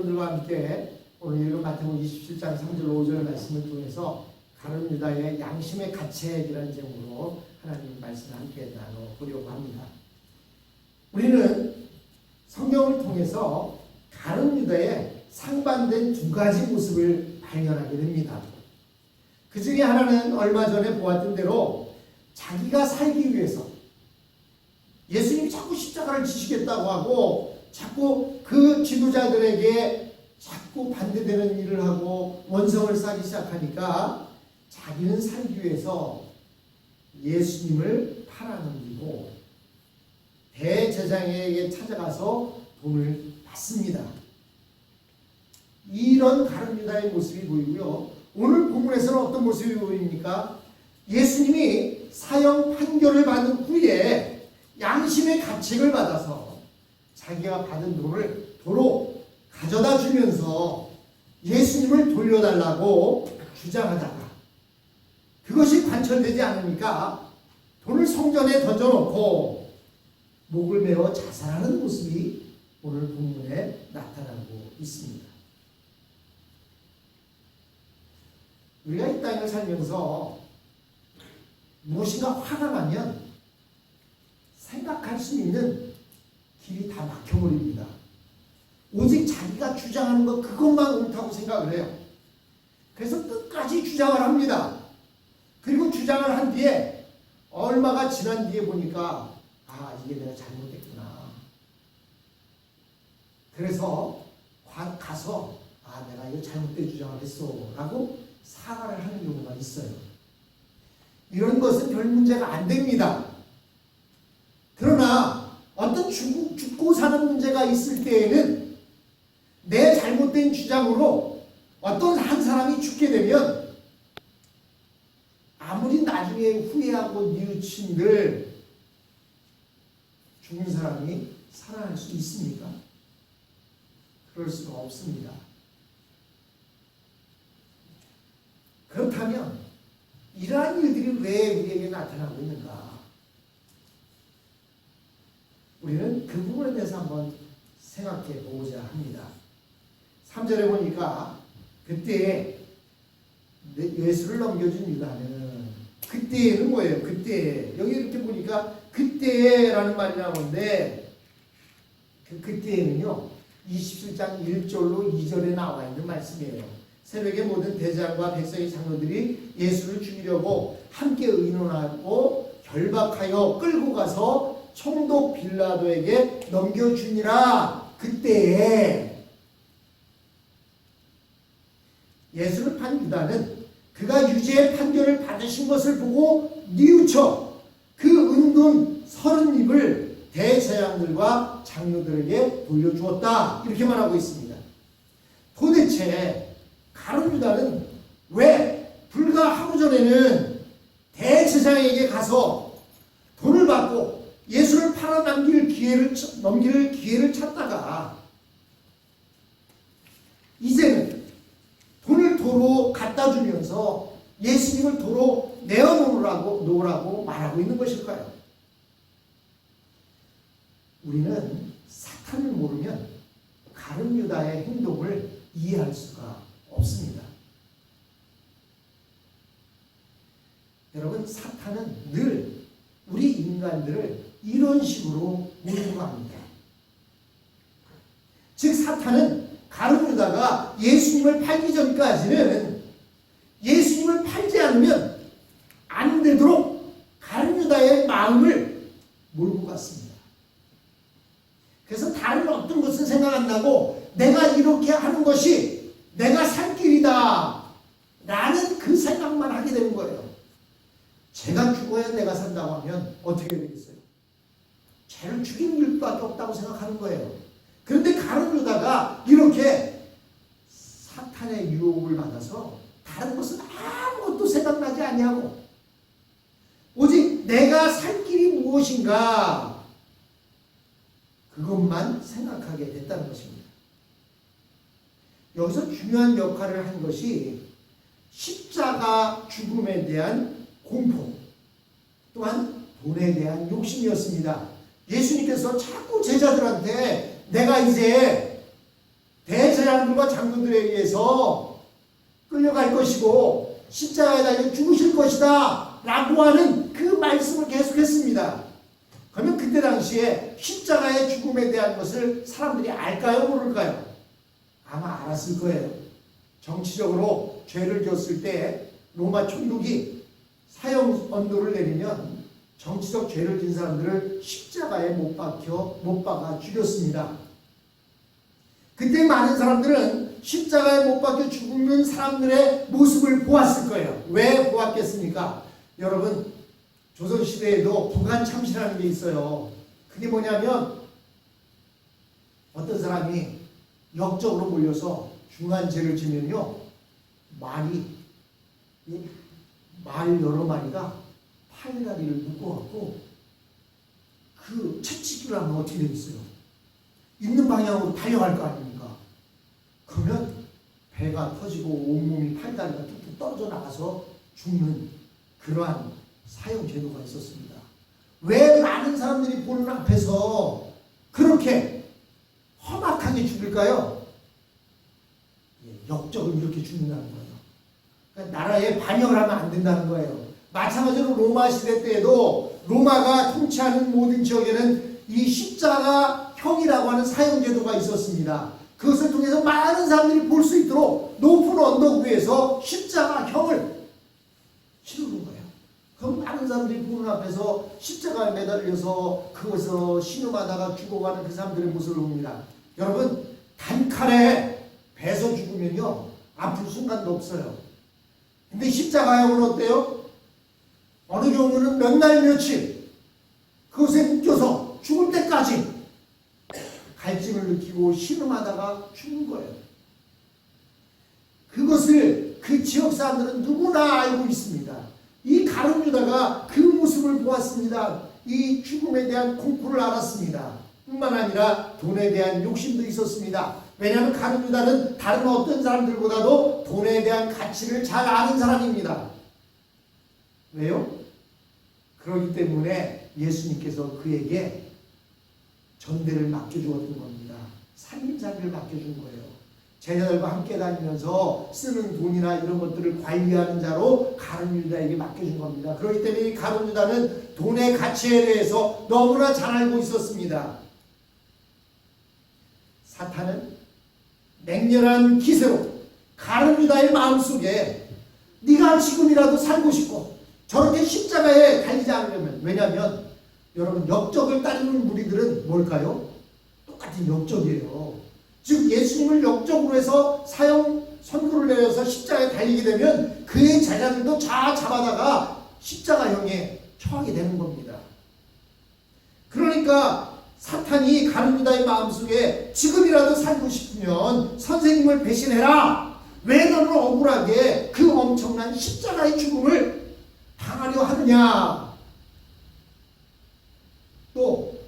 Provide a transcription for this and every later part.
여러분들과 함께 오늘 읽은 마태복음 27장 3절 5절 말씀을 통해서 가룟 유다의 양심의 가책이라는 제목으로 하나님 말씀을 함께 나눠보려고 합니다. 우리는 성경을 통해서 가룟 유다의 상반된 두 가지 모습을 발견하게 됩니다. 그 중에 하나는 얼마 전에 보았던 대로 자기가 살기 위해서 예수님이 자꾸 십자가를 지시겠다고 하고 자꾸 그 지도자들에게 자꾸 반대되는 일을 하고 원성을 쌓기 시작하니까 자기는 살기 위해서 예수님을 팔아넘기고 대제사장에게 찾아가서 돈을 받습니다. 이런 가룟 유다의 모습이 보이고요. 오늘 본문에서는 어떤 모습이 보입니까? 예수님이 사형 판결을 받은 후에 양심의 가책을 받아서 자기가 받은 돈을 도로 가져다 주면서 예수님을 돌려달라고 주장하다가 그것이 관철되지 않으니까 돈을 성전에 던져놓고 목을 메어 자살하는 모습이 오늘 본문에 나타나고 있습니다. 우리가 이 땅을 살면서 무엇인가 화가 나면 생각할 수 있는 길이 다 막혀버립니다. 오직 자기가 주장하는 것 그것만 옳다고 생각을 해요. 그래서 끝까지 주장을 합니다. 그리고 주장을 한 뒤에 얼마가 지난 뒤에 보니까 이게 내가 잘못했구나. 그래서 가서 내가 이거 잘못된 주장을 했어 라고 사과를 하는 경우가 있어요. 이런 것은 별 문제가 안 됩니다. 그러나 어떤 죽고 사는 문제가 있을 때에는 내 잘못된 주장으로 어떤 한 사람이 죽게 되면 아무리 나중에 후회하고 뉘우친들 죽은 사람이 살아날 수 있습니까? 그럴 수가 없습니다. 그렇다면 이러한 일들이 왜 우리에게 나타나고 있는가? 우리는 그 부분에 대해서 한번 생각해 보고자 합니다. 3절에 보니까 그때 예수를 넘겨준 유다는 그때는 뭐예요? 그때 여기 이렇게 보니까 그때라는 말이 나오는데 그때는요 27장 1절로 2절에 나와 있는 말씀이에요. 새벽에 모든 대장과 백성의 장로들이 예수를 죽이려고 함께 의논하고 결박하여 끌고 가서 총독 빌라도에게 넘겨주니라. 그때에 예수를 판 유다는 그가 유죄의 판결을 받으신 것을 보고 뉘우쳐 그 은돈 30입을 대제사장들과 장로들에게 돌려주었다. 이렇게 말하고 있습니다. 도대체 가룟 유다는 왜 불과 하루 전에는 대제사장에게 가서 돈을 받고 예수를 팔아넘길 기회를 찾다가 이제는 돈을 도로 갖다 주면서 예수님을 도로 내어놓으라고 말하고 있는 것일까요? 우리는 사탄을 모르면 가룟 유다의 행동을 이해할 수가 없습니다. 여러분, 사탄은 늘 우리 인간들을 이런 식으로 몰고 갑니다. 즉 사탄은 가룟 유다가 예수님을 팔기 전까지는 예수님을 팔지 않으면 안 되도록 가룟 유다의 마음을 몰고 갔습니다. 그래서 다른 어떤 것은 생각 안 나고 내가 이렇게 하는 것이 내가 살 길이다 라는 그 생각만 하게 되는 거예요. 제가 죽어야 내가 산다고 하면 어떻게 되겠어요? 죄를 죽이는 일밖에 없다고 생각하는 거예요. 그런데 가룟 유다가 이렇게 사탄의 유혹을 받아서 다른 것은 아무것도 생각나지 아니하고 오직 내가 살 길이 무엇인가 그것만 생각하게 됐다는 것입니다. 여기서 중요한 역할을 한 것이 십자가 죽음에 대한 공포 또한 돈에 대한 욕심이었습니다. 예수님께서 자꾸 제자들한테 내가 이제 대제사장 제사장들과 장로들에 의해서 끌려갈 것이고 십자가에 달려 죽으실 것이다 라고 하는 그 말씀을 계속했습니다. 그러면 그때 당시에 십자가의 죽음에 대한 것을 사람들이 알까요? 모를까요? 아마 알았을 거예요. 정치적으로 죄를 지었을 때 로마 총독이 사형 언도를 내리면 정치적 죄를 진 사람들을 십자가에 못 박아 죽였습니다. 그때 많은 사람들은 십자가에 못 박혀 죽는 사람들의 모습을 보았을 거예요. 왜 보았겠습니까? 여러분, 조선시대에도 부관참시라는 게 있어요. 그게 뭐냐면 어떤 사람이 역적으로 몰려서 중한 죄를 지면요, 말 여러 마리가 팔다리를 묶어갖고 그 채찍질을 하면 어떻게 되겠어요? 있는 방향으로 달려갈 거 아닙니까? 그러면 배가 터지고 온몸이 팔다리가 뚝뚝 떨어져 나가서 죽는 그러한 사형 제도가 있었습니다. 왜 많은 사람들이 보는 앞에서 그렇게 험악하게 죽일까요? 역적은 이렇게 죽는다는 거예요. 그러니까 나라에 반역을 하면 안 된다는 거예요. 마찬가지로 로마 시대 때에도 로마가 통치하는 모든 지역에는 이 십자가형이라고 하는 사형제도가 있었습니다. 그것을 통해서 많은 사람들이 볼 수 있도록 높은 언덕 위에서 십자가형을 치르는 거예요. 그럼 많은 사람들이 보는 앞에서 십자가에 매달려서 그것을 신음하다가 죽어가는 그 사람들의 모습을 봅니다. 여러분, 단칼에 베서 죽으면요 아플 순간도 없어요. 근데 십자가형은 어때요? 어느 경우는 몇 날 며칠 그것에 묶여서 죽을 때까지 갈증을 느끼고 신음하다가 죽는 거예요. 그것을 그 지역 사람들은 누구나 알고 있습니다. 이 가룟 유다가 그 모습을 보았습니다. 이 죽음에 대한 공포를 알았습니다. 뿐만 아니라 돈에 대한 욕심도 있었습니다. 왜냐하면 가룟 유다는 다른 어떤 사람들보다도 돈에 대한 가치를 잘 아는 사람입니다. 왜요? 그렇기 때문에 예수님께서 그에게 전대를 맡겨주었던 겁니다. 살림살이를 맡겨준 거예요. 제자들과 함께 다니면서 쓰는 돈이나 이런 것들을 관리하는 자로 가룟 유다에게 맡겨준 겁니다. 그렇기 때문에 가룟 유다는 돈의 가치에 대해서 너무나 잘 알고 있었습니다. 사탄은 맹렬한 기세로 가룟 유다의 마음속에 네가 지금이라도 살고 싶고 저렇게 십자가에 달리지 않으려면, 왜냐하면 여러분 역적을 따르는 무리들은 뭘까요? 똑같은 역적이에요. 즉 예수님을 역적으로 해서 사형 선고를 내려서 십자가에 달리게 되면 그의 제자들도 잡아다가 십자가형에 처하게 되는 겁니다. 그러니까 사탄이 가룟 유다의 마음속에 지금이라도 살고 싶으면 선생님을 배신해라. 왜 너는 억울하게 그 엄청난 십자가의 죽음을 당하려 하느냐. 또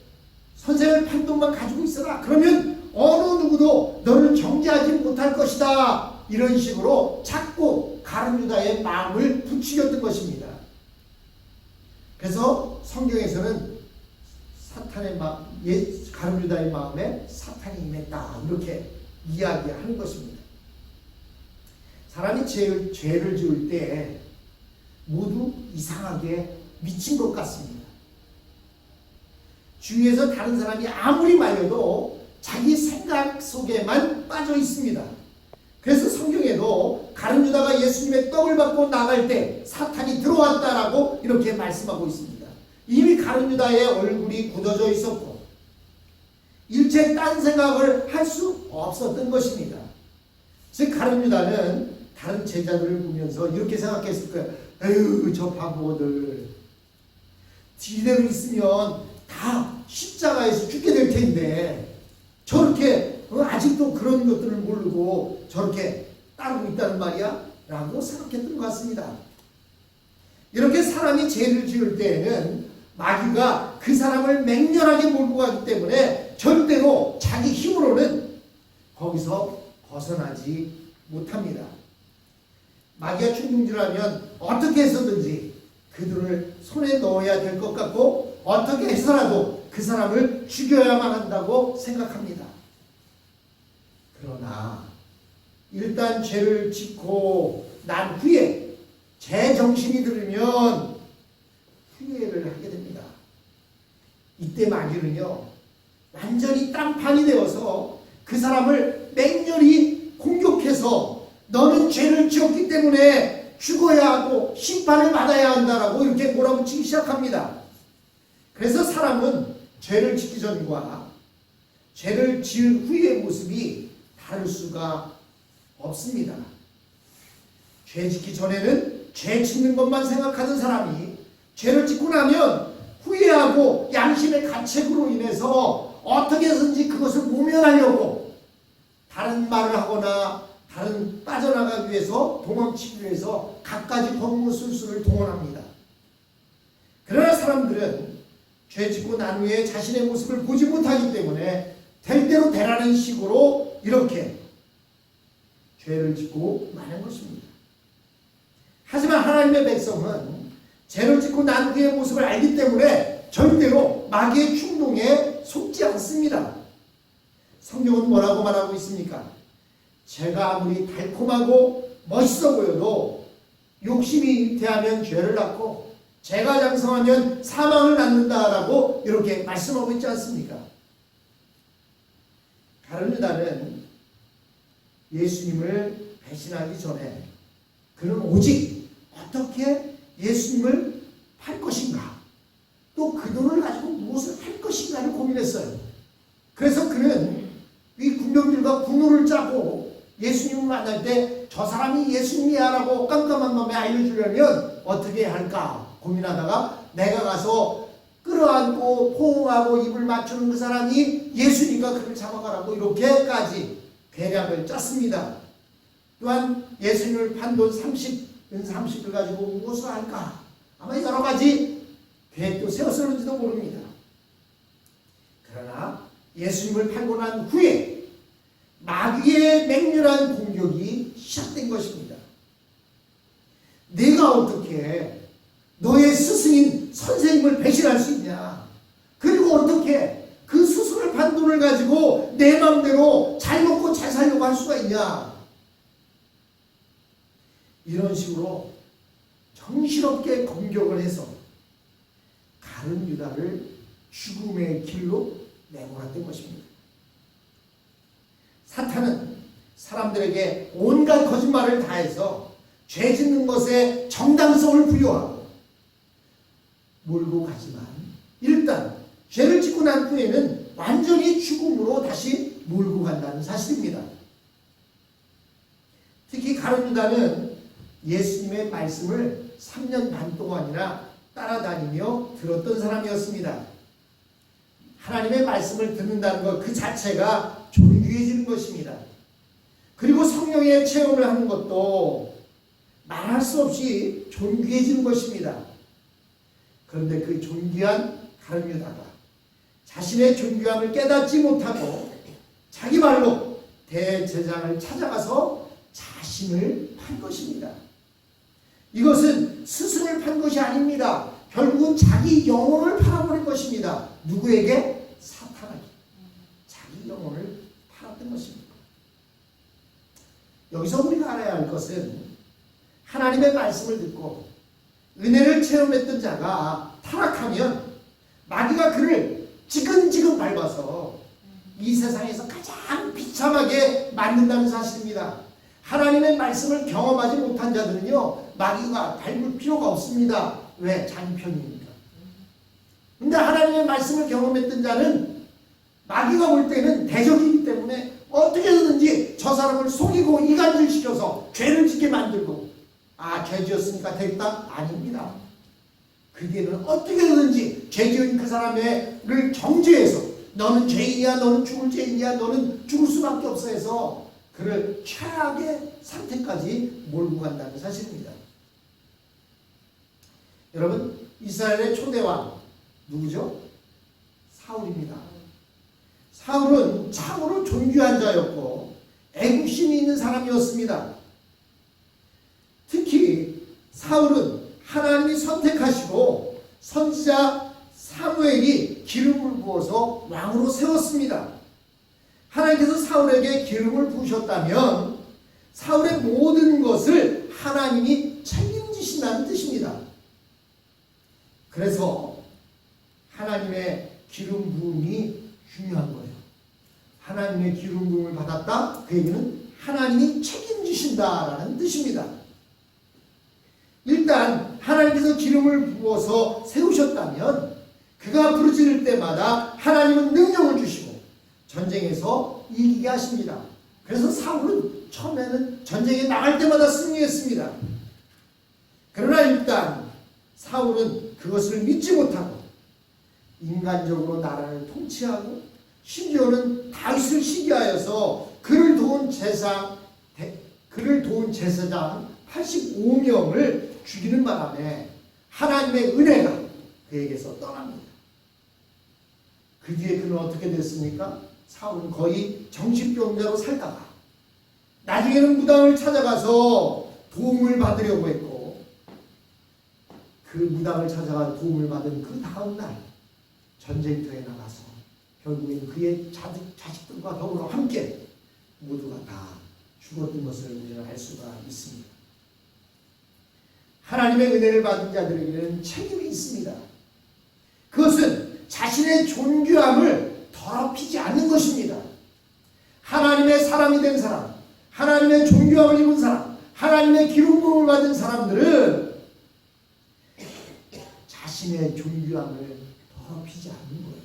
선생을 판돈만 가지고 있어라. 그러면 어느 누구도 너를 정죄하지 못할 것이다. 이런 식으로 자꾸 가룟 유다의 마음을 부추겼던 것입니다. 그래서 성경에서는 가룟 유다의 마음에 사탄이 임했다. 이렇게 이야기하는 것입니다. 사람이 죄를 지을 때 모두 이상하게 미친 것 같습니다. 주위에서 다른 사람이 아무리 말려도 자기 생각 속에만 빠져 있습니다. 그래서 성경에도 가룟 유다가 예수님의 떡을 받고 나갈 때 사탄이 들어왔다라고 이렇게 말씀하고 있습니다. 이미 가룟 유다의 얼굴이 굳어져 있었고 일체 딴 생각을 할 수 없었던 것입니다. 즉 가룟 유다는 다른 제자들을 보면서 이렇게 생각했을 거예요. 에휴, 저 바보들 이대로 있으면 다 십자가에서 죽게 될 텐데 저렇게 아직도 그런 것들을 모르고 저렇게 따르고 있다는 말이야? 라고 생각했던 것 같습니다. 이렇게 사람이 죄를 지을 때에는 마귀가 그 사람을 맹렬하게 몰고 가기 때문에 절대로 자기 힘으로는 거기서 벗어나지 못합니다. 마귀가 충동질하면 어떻게 해서든지 그들을 손에 넣어야 될 것 같고 어떻게 해서라도 그 사람을 죽여야만 한다고 생각합니다. 그러나 일단 죄를 짓고 난 후에 제정신이 들으면 후회를 하게 됩니다. 이때 마귀는요, 완전히 딴판이 되어서 그 사람을 맹렬히 공격해서 너는 죄를 지었기 때문에 죽어야 하고 심판을 받아야 한다라고 이렇게 몰아붙이기 시작합니다. 그래서 사람은 죄를 짓기 전과 죄를 지은 후의 모습이 다를 수가 없습니다. 죄 짓기 전에는 죄 짓는 것만 생각하던 사람이 죄를 짓고 나면 후회하고 양심의 가책으로 인해서 어떻게 해서든지 그것을 모면하려고 다른 말을 하거나 다른 빠져나가기 위해서 도망치기 위해서 갖가지 법무술수를 동원합니다. 그러나 사람들은 죄 짓고 난 후에 자신의 모습을 보지 못하기 때문에 될 대로 되라는 식으로 이렇게 죄를 짓고 마는 것입니다. 하지만 하나님의 백성은 죄를 짓고 난 후의 모습을 알기 때문에 절대로 마귀의 충동에 속지 않습니다. 성경은 뭐라고 말하고 있습니까? 죄가 아무리 달콤하고 멋있어 보여도 욕심이 대하면 죄를 낳고 죄가 장성하면 사망을 낳는다라고 이렇게 말씀하고 있지 않습니까? 가룟 유다는 예수님을 배신하기 전에 그는 오직 어떻게 예수님을 팔 것인가, 또 그 돈을 가지고 무엇을 할 것인가를 고민했어요. 그래서 그는 이 군병들과 군노를 짜고 예수님을 만날 때 저 사람이 예수님이야 라고 깜깜한 마음에 알려주려면 어떻게 할까 고민하다가 내가 가서 끌어안고 포옹하고 입을 맞추는 그 사람이 예수니까 그를 잡아가라고 이렇게까지 계략을 짰습니다. 또한 예수님을 판 돈 30을 가지고 무엇을 할까, 아마 여러 가지 계획도 세웠을지도 모릅니다. 그러나 예수님을 팔고 난 후에 마귀의 맹렬한 공격이 시작된 것입니다. 내가 어떻게 너의 스승인 선생님을 배신할 수 있냐, 그리고 어떻게 그 스승을 판 돈을 가지고 내 마음대로 잘 먹고 잘 살려고 할 수가 있냐, 이런 식으로 정신없게 공격을 해서 가룟 유다를 죽음의 길로 내몰았던 것입니다. 사탄은 사람들에게 온갖 거짓말을 다해서 죄 짓는 것에 정당성을 부여하고 몰고 가지만 일단 죄를 짓고 난 후에는 완전히 죽음으로 다시 몰고 간다는 사실입니다. 특히 가룟 유다는 예수님의 말씀을 3년 반 동안이나 따라다니며 들었던 사람이었습니다. 하나님의 말씀을 듣는다는 것 그 자체가 존귀해지는 것입니다. 그리고 성령의 체험을 하는 것도 말할 수 없이 존귀해지는 것입니다. 그런데 그 존귀한 가룟 유다가 자신의 존귀함을 깨닫지 못하고 자기 말로 대제사장을 찾아가서 자신을 판 것입니다. 이것은 스승을 판 것이 아닙니다. 결국은 자기 영혼을 팔아버린 것입니다. 누구에게? 사탄에게. 자기 영혼을 팔았던 것입니다. 여기서 우리가 알아야 할 것은 하나님의 말씀을 듣고 은혜를 체험했던 자가 타락하면 마귀가 그를 지근지근 밟아서 이 세상에서 가장 비참하게 만든다는 사실입니다. 하나님의 말씀을 경험하지 못한 자들은요, 마귀가 밟을 필요가 없습니다. 왜? 자기 편이니까. 근데 하나님의 말씀을 경험했던 자는 마귀가 볼 때는 대적이기 때문에 어떻게든지 저 사람을 속이고 이간질시켜서 죄를 짓게 만들고, 죄 지었으니까 됐다? 아닙니다. 그게는 어떻게든지 죄 지은 그 사람을 정죄해서 너는 죄인이야, 너는 죽을 죄인이야, 너는 죽을 수밖에 없어 해서 그를 최악의 상태까지 몰고 간다는 사실입니다. 여러분, 이스라엘의 초대왕 누구죠? 사울입니다. 사울은 참으로 존귀한 자였고 애국심이 있는 사람이었습니다. 특히 사울은 하나님이 선택하시고 선지자 사무엘이 기름을 부어서 왕으로 세웠습니다. 하나님께서 사울에게 기름을 부으셨다면 사울의 모든 것을 하나님이 책임지신다는 뜻입니다. 그래서 하나님의 기름 부음이 중요한 거예요. 하나님의 기름 부음을 받았다. 그 얘기는 하나님이 책임지신다라는 뜻입니다. 일단 하나님께서 기름을 부어서 세우셨다면 그가 부르짖을 때마다 하나님은 능력을 주시고 전쟁에서 이기게 하십니다. 그래서 사울은 처음에는 전쟁에 나갈 때마다 승리했습니다. 그러나 일단 사울은 그것을 믿지 못하고 인간적으로 나라를 통치하고 심지어는 다윗을 시기하여서 그를 도운 제사장 85명을 죽이는 바람에 하나님의 은혜가 그에게서 떠납니다. 그 뒤에 그는 어떻게 됐습니까? 사울은 거의 정신병자로 살다가 나중에는 무당을 찾아가서 도움을 받으려고 했고, 그 무당을 찾아가 도움을 받은 그 다음 날 전쟁터에 나가서 결국엔 그의 자식들과 더불어 함께 모두가 다 죽었던 것을 우리는 알 수가 있습니다. 하나님의 은혜를 받은 자들에게는 책임이 있습니다. 그것은 자신의 존귀함을 더럽히지 않는 것입니다. 하나님의 사람이 된 사람, 하나님의 존귀함을 입은 사람, 하나님의 기름 부음을 받은 사람들은 자신의 존귀함을 더럽히지 않는 거예요.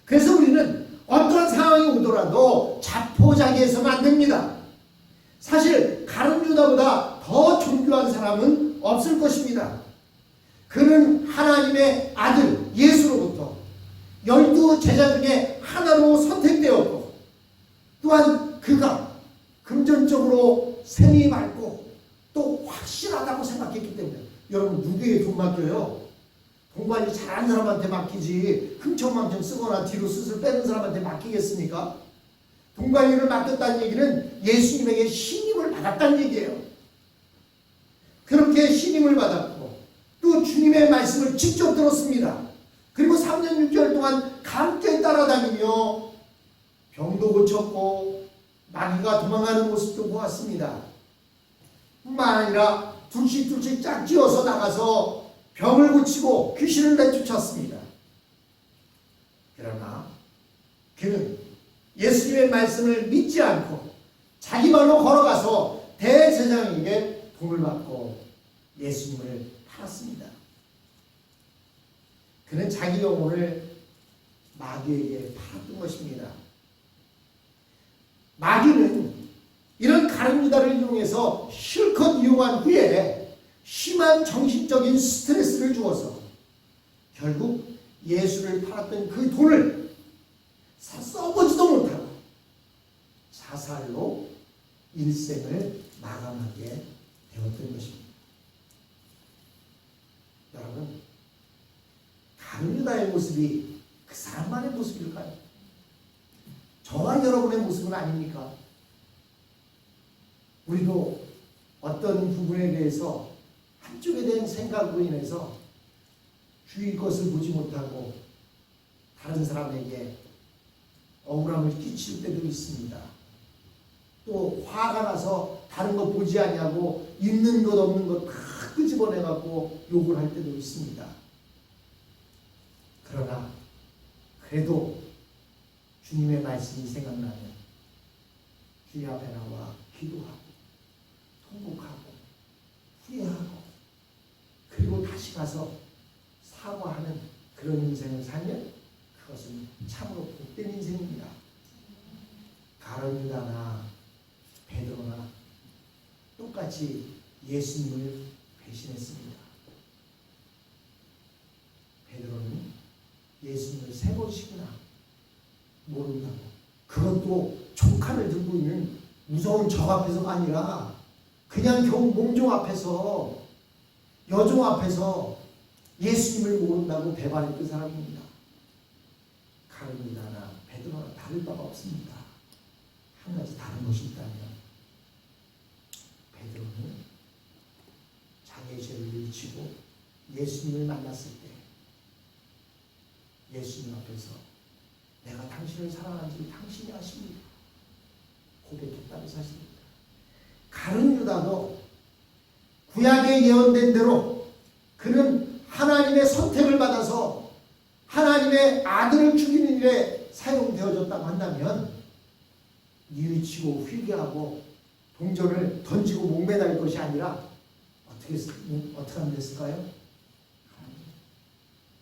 그래서 우리는 어떤 상황이 오더라도 자포자기해서는 안 됩니다. 사실 가룟 유다보다 더 존귀한 사람은 없을 것입니다. 그는 하나님의 아들 예수로부터 12 제자 중에 하나로 선택되었고, 또한 그가 금전적으로 셈이 맑고 또 확실하다고 생각했기 때문에, 여러분 누구에게 돈 맡겨요? 돈 관리 잘하는 사람한테 맡기지 흥청망청 쓰거나 뒤로 슬슬 빼는 사람한테 맡기겠습니까? 돈 관리를 맡겼다는 얘기는 예수님에게 신임을 받았다는 얘기예요. 그렇게 신임을 받았고 또 주님의 말씀을 직접 들었습니다. 그리고 3년 6개월 동안 함께 따라다니며 병도 고쳤고 마귀가 도망가는 모습도 보았습니다. 뿐만 아니라 둘씩 짝지어서 나가서 병을 고치고 귀신을 내쫓았습니다. 그러나 그는 예수님의 말씀을 믿지 않고 자기 발로 걸어가서 대제사장에게 돈을 받고 예수님을 팔았습니다. 그는 자기 영혼을 마귀에게 팔았던 것입니다. 마귀는 이런 가룟 유다를 이용해서 실컷 이용한 후에 심한 정신적인 스트레스를 주어서 결국 예수를 팔았던 그 돈을 써보지도 못하고 자살로 일생을 마감하게 되었던 것입니다. 여러분, 가룟 유다의 모습이 그 사람만의 모습일까요? 저와 여러분의 모습은 아닙니까? 우리도 어떤 부분에 대해서 한쪽에 대한 생각으로 인해서 주의 것을 보지 못하고 다른 사람에게 억울함을 끼칠 때도 있습니다. 또 화가 나서 다른 거 보지 아니하고 있는 것 없는 것 다 끄집어내갖고 욕을 할 때도 있습니다. 그러나 그래도 주님의 말씀이 생각나면 주님 앞에 나와 기도하고 통곡하고 후회하고 그리고 다시 가서 사과하는 그런 인생을 살면 그것은 참으로 복된 인생입니다. 가룟 유다나 베드로나 똑같이 예수님을 배신했습니다. 베드로는 예수님을 3번씩이나 모른다고, 그것도 총칼을 들고 있는 무서운 적 앞에서가 아니라 그냥 겨우 몸종 앞에서, 여종 앞에서 예수님을 모른다고 배반했던 사람입니다. 가룟 유다나 베드로나 다를 바가 없습니다. 한 가지 다른 것이 있다면 베드로는 자기의 죄를 밀치고 예수님을 만났을 때 예수님 앞에서 내가 당신을 사랑하는지 당신이 아십니다. 고백했다는 사실입니다. 가룟 유다도 구약에 예언된 대로 그는 하나님의 선택을 받아서 하나님의 아들을 죽이는 일에 사용되어졌다고 한다면 뉘우치고 회개하고 동전을 던지고 목매달 것이 아니라 어떻게 하면 됐을까요?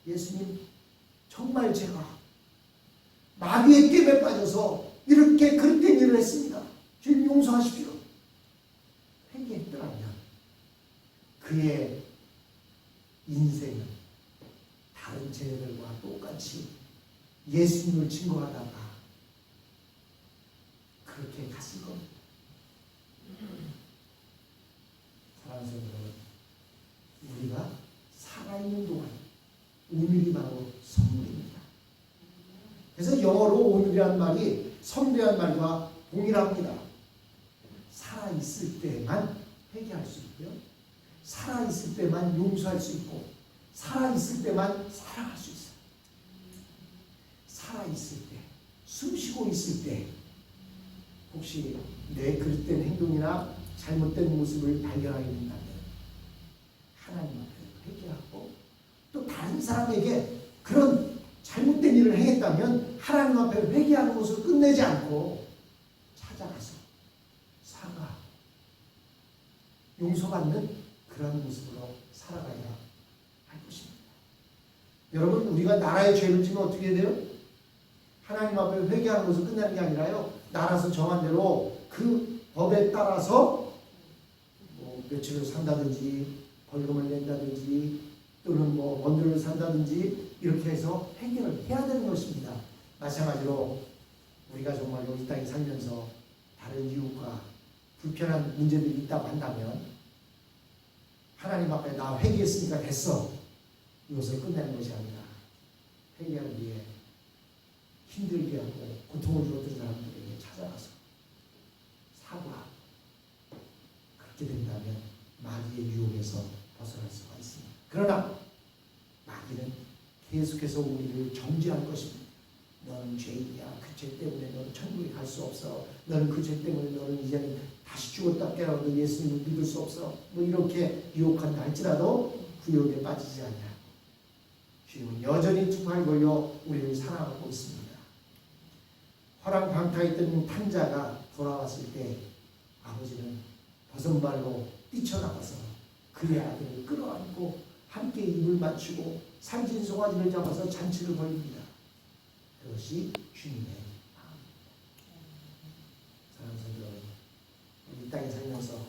예수님, 정말 제가 마귀의 깸에 빠져서 이렇게 그릇된 일을 했습니다. 주님 용서하십시오. 회개했더라면 그의 인생은 다른 죄들과 똑같이 예수님을 증거하다가 그렇게 갔을 겁니다. 사랑하는 여러분, 우리가 살아있는 동안 오늘이 바로 선물입니다. 그래서 영어로 오늘이란 말이 선물이란 말과 동일합니다. 살아있을 때만 회개할 수 있고요. 살아있을 때만 용서할 수 있고 살아있을 때만 사랑할 수 있어요. 살아있을 때, 숨쉬고 있을 때 혹시 내 그릇된 행동이나 잘못된 모습을 발견하게 된다면 하나님 앞에 회개하고 또 다른 사람에게 그런 잘못된 일을 행했다면 하나님 앞에 회개하는 것을 끝내지 않고 찾아가서 사과, 용서받는 그런 모습으로 살아가야 할 것입니다. 여러분, 우리가 나라의 죄를 지면 어떻게 돼요? 하나님 앞에 회개하는 것을 끝나는 게 아니라요, 나라에서 정한 대로 그 법에 따라서 며칠을 산다든지 벌금을 낸다든지 또는 원두를 산다든지 이렇게 해서 해결을 해야 되는 것입니다. 마찬가지로 우리가 정말로 이 땅에 살면서 다른 이웃과 불편한 문제들이 있다고 한다면 하나님 앞에 나 회개했으니까 됐어, 이것을 끝내는 것이 아니라 회개하기 위해 힘들게 하고 고통을 주었던 사람들에게 찾아가서 사과, 그렇게 된다면 마귀의 유혹에서 벗어날 수가 있습니다. 그러나 마귀는 계속해서 우리를 정죄할 것입니다. 너는 죄인이야. 그 죄 때문에 너는 천국에 갈 수 없어. 너는 그 죄 때문에 너는 이제는 다시 죽었다 깨어나도 예수님을 믿을 수 없어. 이렇게 유혹한다 할지라도 그 유혹에 빠지지 않냐. 주님은 여전히 두 팔 걸려 우리를 사랑하고 있습니다. 허랑방탕했던 탕자가 돌아왔을 때 아버지는 버선발로 뛰쳐나가서 그의 아들을 끌어안고 함께 입을 맞추고 산진송아지를 잡아서 잔치를 벌입니다. 그것이 주님의 마음입니다. 사랑하는 성도 여러분, 이 땅에 살면서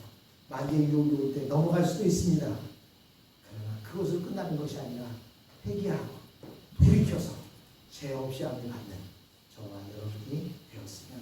마귀의 유혹이 올 때 넘어갈 수도 있습니다. 그러나 그것을 끝나는 것이 아니라 회개하고 돌이켜서 죄 없이 함을 갖는 저와 여러분이 되었으면